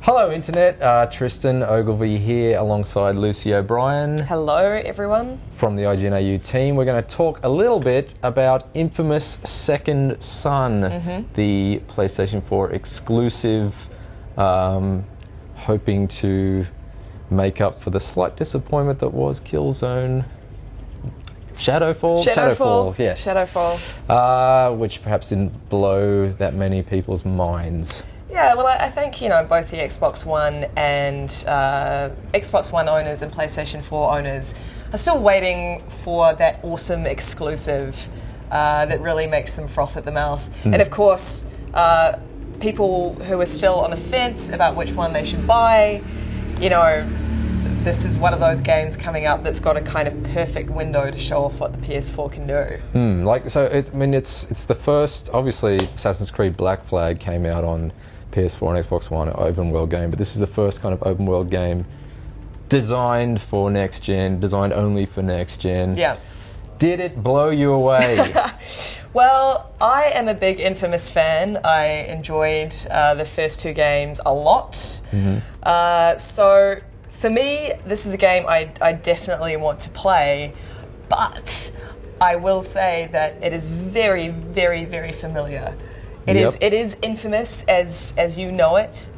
Hello Internet, Tristan Ogilvie here alongside Lucy O'Brien. Hello everyone. From the IGN AU team. We're going to talk a little bit about infamous Second Son, the PlayStation 4 exclusive, hoping to make up for the slight disappointment that was Killzone. Shadowfall, yes. Shadowfall. Which perhaps didn't blow that many people's minds. Yeah, well, I think, both the Xbox One and Xbox One owners and PlayStation 4 owners are still waiting for that awesome exclusive that really makes them froth at the mouth. And of course, people who are still on the fence about which one they should buy, this is one of those games coming up that's got a kind of perfect window to show off what the PS4 can do. It's the first, obviously, Assassin's Creed Black Flag came out on PS4 and Xbox One, an open world game, but this is the first kind of open world game designed for next gen, designed only for next gen. Yeah. Did it blow you away? Well, I am a big Infamous fan. I enjoyed the first two games a lot. So for me, this is a game I definitely want to play, but I will say that it is very, very, very familiar. It is infamous as you know it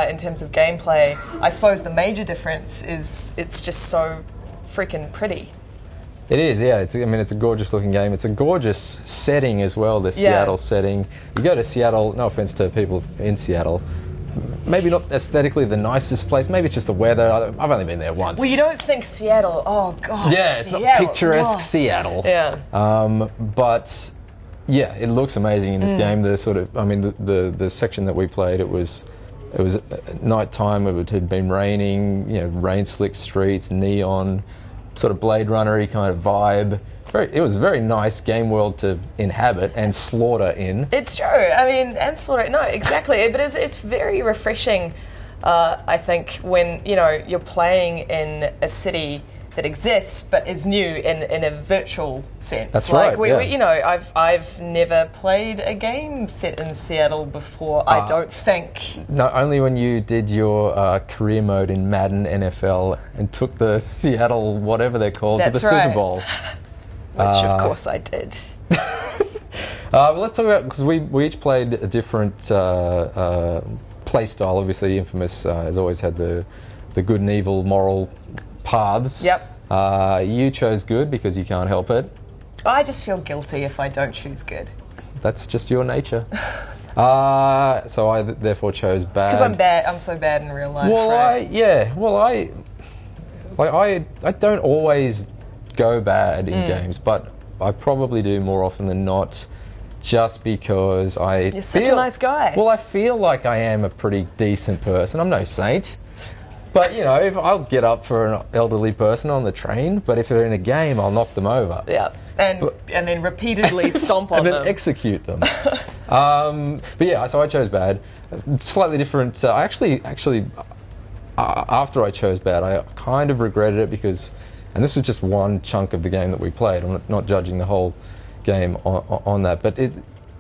in terms of gameplay. I suppose the major difference is it's just so freaking pretty. It is, yeah. It's a gorgeous looking game. It's a gorgeous setting as well, the Seattle setting. You go to Seattle, no offense to people in Seattle, maybe not aesthetically the nicest place. Maybe it's just the weather. I've only been there once. Well, you don't think Seattle. Oh, God, yeah, it's Seattle. not picturesque Seattle. Yeah. But yeah, it looks amazing in this game. The sort of, the section that we played, it was night time. It had been raining. Rain slick streets, neon, sort of Blade Runner-y kind of vibe. It was a very nice game world to inhabit and slaughter in. It's true. And slaughter. No, exactly. But it's very refreshing. I think when you're playing in a city that exists but is new in a virtual sense. That's right. I've never played a game set in Seattle before. I don't think. No, only when you did your career mode in Madden NFL and took the Seattle whatever they're called to the Super Bowl. Which of course I did. Well, let's talk about, because we each played a different play style. Obviously, Infamous has always had the good and evil moral paths. Yep. You chose good because you can't help it. I just feel guilty if I don't choose good. That's just your nature. So I therefore chose bad. Because I'm bad. I'm so bad in real life. Well, right? I don't always go bad in games, but I probably do more often than not, just because You're such a nice guy. Well, I feel like I am a pretty decent person. I'm no saint. But, if I'll get up for an elderly person on the train, but if they're in a game, I'll knock them over. Yeah, and then repeatedly stomp on them. And then execute them. But yeah, so I chose bad. Slightly different. I actually, after I chose bad, I kind of regretted it because, and this was just one chunk of the game that we played. I'm not judging the whole game on that. But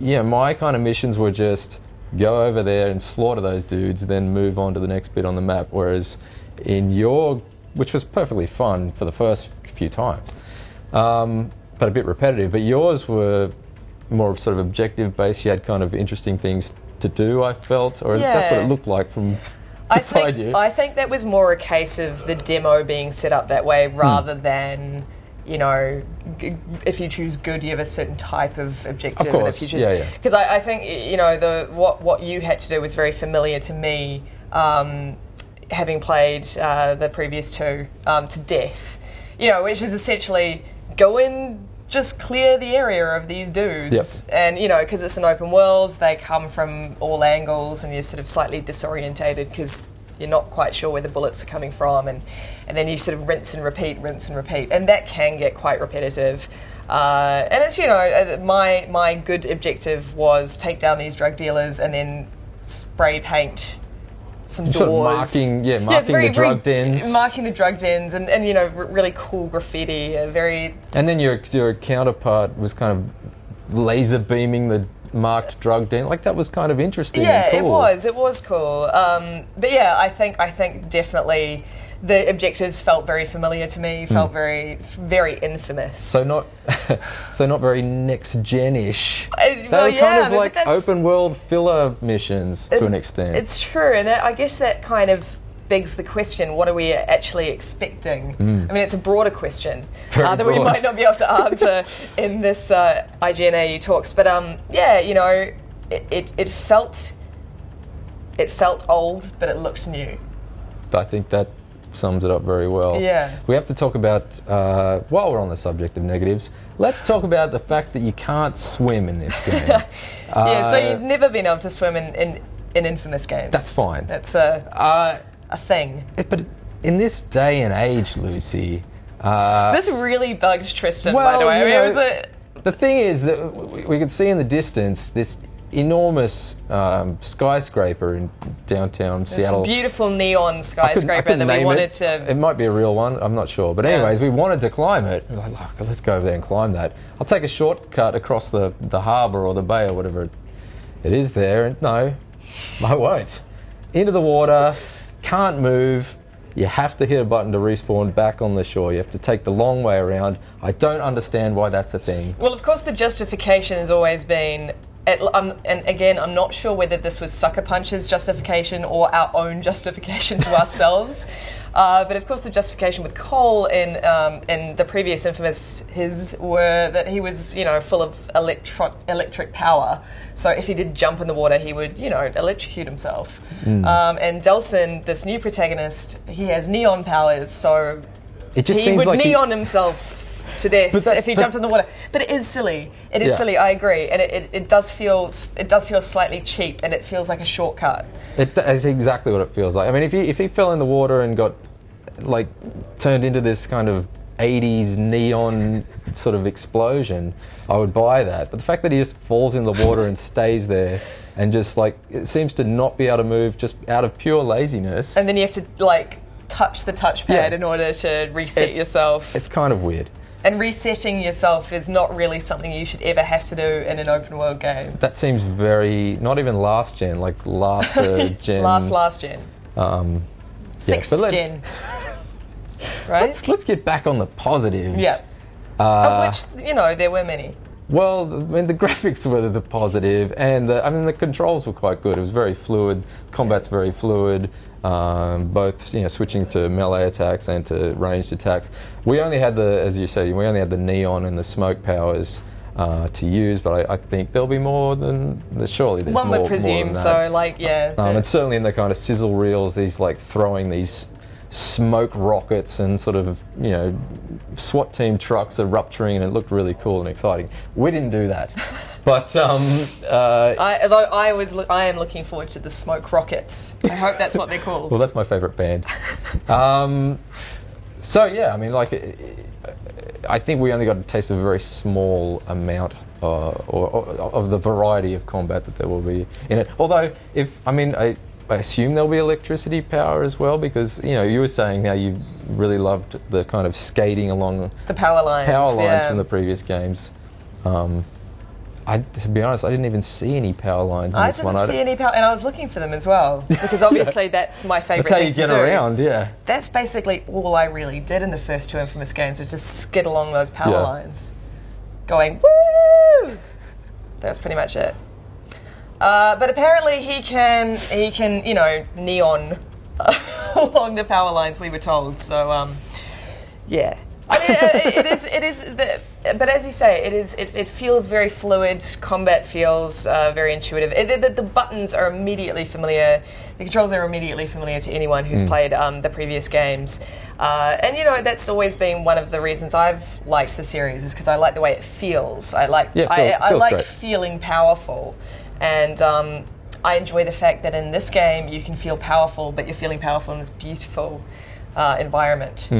my kind of missions were just go over there and slaughter those dudes, then move on to the next bit on the map. Whereas in which was perfectly fun for the first few times, but a bit repetitive. But yours were more sort of objective based. You had kind of interesting things to do, I felt, or that's what it looked like from beside you. I think that was more a case of the demo being set up that way rather than, if you choose good, you have a certain type of objective. Of course, and if you choose, because I think what you had to do was very familiar to me, having played the previous two to death. Which is essentially go in, just clear the area of these dudes, and because it's an open world, they come from all angles, and you're sort of slightly disorientated because you're not quite sure where the bullets are coming from, and then you sort of rinse and repeat, and that can get quite repetitive. And it's my good objective was take down these drug dealers and then spray paint some doors. Sort of marking the drug dens. Marking the drug dens and really cool graffiti, very... And then your counterpart was kind of laser beaming the marked drug den. Like, that was kind of interesting. Yeah, and cool. it was cool. But yeah, I think definitely the objectives felt very familiar to me. Felt very, very infamous. So not very next gen-ish. They well, were yeah, kind of but like that's- open world filler missions to an extent. It's true, and I guess that kind of begs the question: what are we actually expecting? I mean, it's a broader question Very that we broad. might not be able to answer in this IGN AU talks. But yeah, you know, it felt old, but it looked new. I think that sums it up very well. Yeah. We have to talk about, while we're on the subject of negatives, let's talk about the fact that you can't swim in this game. Yeah, so you've never been able to swim in Infamous games. That's fine. That's a thing. But in this day and age, Lucy... This really bugged Tristan, by the way. you I mean, know, it was the thing is that we could see in the distance this enormous skyscraper in downtown this Seattle. beautiful neon I skyscraper couldn't that we name wanted it. to... It might be a real one, I'm not sure. But anyways, we wanted to climb it. We were like, "Look, let's go over there and climb that. I'll take a shortcut across the harbour or the bay or whatever it is there." And no, I won't. Into the water, can't move. You have to hit a button to respawn back on the shore. You have to take the long way around. I don't understand why that's a thing. Well, of course, the justification has always been... and again, I'm not sure whether this was Sucker Punch's justification or our own justification to ourselves. But of course, the justification with Cole in the previous Infamous were that he was, you know, full of electric power. So if he did jump in the water, he would, you know, electrocute himself. And Delson, this new protagonist, he has neon powers, so It just he seems would like neon himself to death if he jumped in the water. But it is silly. It is silly. I agree, and it does feel slightly cheap, and it feels like a shortcut. It's exactly what it feels like. I mean, if he fell in the water and got like turned into this kind of 80s neon sort of explosion, I would buy that. But the fact that he just falls in the water and stays there and just like it seems to not be able to move just out of pure laziness. And then you have to like touch the touchpad in order to reset yourself. It's kind of weird. And resetting yourself is not really something you should ever have to do in an open world game. That seems very, not even last gen, like last gen. Last gen. Sixth gen. Right? Let's get back on the positives. Yeah. Of which, you know, there were many. Well, I mean, the graphics were the positive, and the controls were quite good. It was very fluid. Combat's very fluid. Both, you know, switching to melee attacks and to ranged attacks. We only had as you said, we only had the neon and the smoke powers to use, but I think there'll be more than surely. There's One more, would presume more than that. so. Like, yeah. And certainly in the kind of sizzle reels, these like throwing these smoke rockets and sort of, you know, SWAT team trucks are rupturing, and it looked really cool and exciting. We didn't do that, but I am looking forward to the smoke rockets. I hope that's what they're called. well, that's my favourite band. So yeah, I mean, like, I think we only got a taste of a very small amount of the variety of combat that there will be in it. Although, I assume there'll be electricity power as well, because, you know, you were saying how you really loved the kind of skating along the power lines from the previous games. To be honest, I didn't even see any power lines in this one. I didn't see any power, and I was looking for them as well, because obviously that's my favourite That's how thing you to get do. around, yeah. That's basically all I really did in the first two Infamous games, was just skid along those power lines, going woo. That's pretty much it. But apparently he can, you know, neon along the power lines, we were told. So, yeah. I mean, it is. But as you say, it feels very fluid. Combat feels very intuitive. The buttons are immediately familiar. The controls are immediately familiar to anyone who's played the previous games. And you know, that's always been one of the reasons I've liked the series, is because I like the way it feels. I like great. feeling powerful. And I enjoy the fact that in this game you can feel powerful, but you're feeling powerful in this beautiful environment.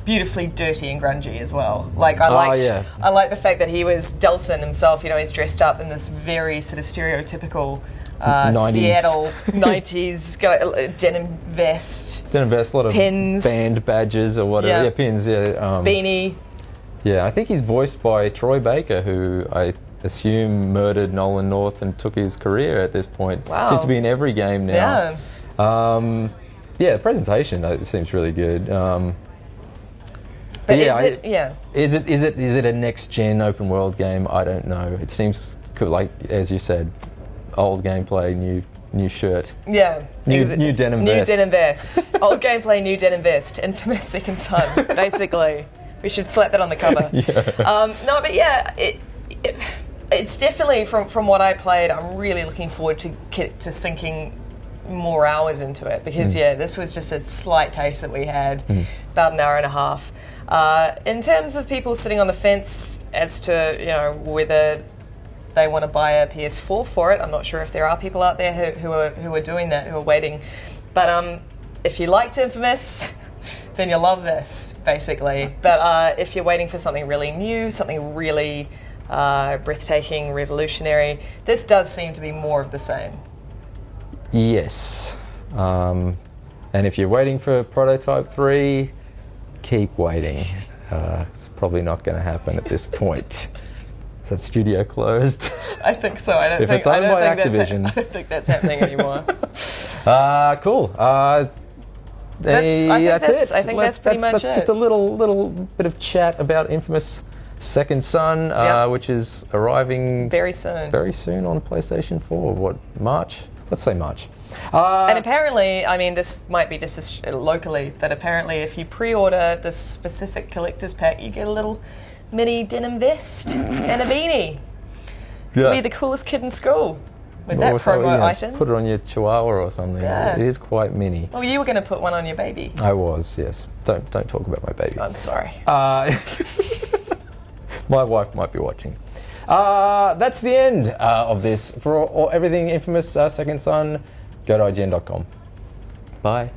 Beautifully dirty and grungy as well. Like I like the fact that he was Delson himself. You know, he's dressed up in this very sort of stereotypical 90s. Seattle 90s denim vest. A lot of pins, band badges or whatever. Yeah, pins. Yeah, beanie. Yeah, I think he's voiced by Troy Baker, who I assume murdered Nolan North and took his career at this point. Wow. Seems to be in every game now. Yeah. Yeah, the presentation seems really good. But yeah, is it? Is it a next gen open world game? I don't know. It seems like, as you said, old gameplay, new shirt. Yeah. New denim vest. New denim vest. Old gameplay, new denim vest. Infamous Second Son, basically. We should slap that on the cover. Yeah. No, but yeah, it's definitely, from what I played, I'm really looking forward to sinking more hours into it, because this was just a slight taste that we had, about an hour and a half. In terms of people sitting on the fence as to whether they want to buy a PS4 for it, I'm not sure if there are people out there who are doing that, who are waiting. But if you liked Infamous, then you'll love this, basically. But if you're waiting for something really new, something really breathtaking, revolutionary, this does seem to be more of the same. Yes. And if you're waiting for Prototype 3, keep waiting. It's probably not going to happen at this point. Is that studio closed? I think so. I don't think that's happening anymore. Cool. That's it. That's pretty much it. Just a little bit of chat about Infamous Second Son, which is arriving very soon on PlayStation 4. What, March? Let's say March. And apparently, I mean, this might be just locally, but apparently if you pre-order this specific collector's pack, you get a little mini denim vest and a beanie. You'll be the coolest kid in school with that promo item. Put it on your chihuahua or something. Yeah. It is quite mini. Oh, you were going to put one on your baby. I was, yes. Don't talk about my baby. I'm sorry. My wife might be watching. That's the end of this. For everything Infamous Second Son, go to IGN.com. Bye.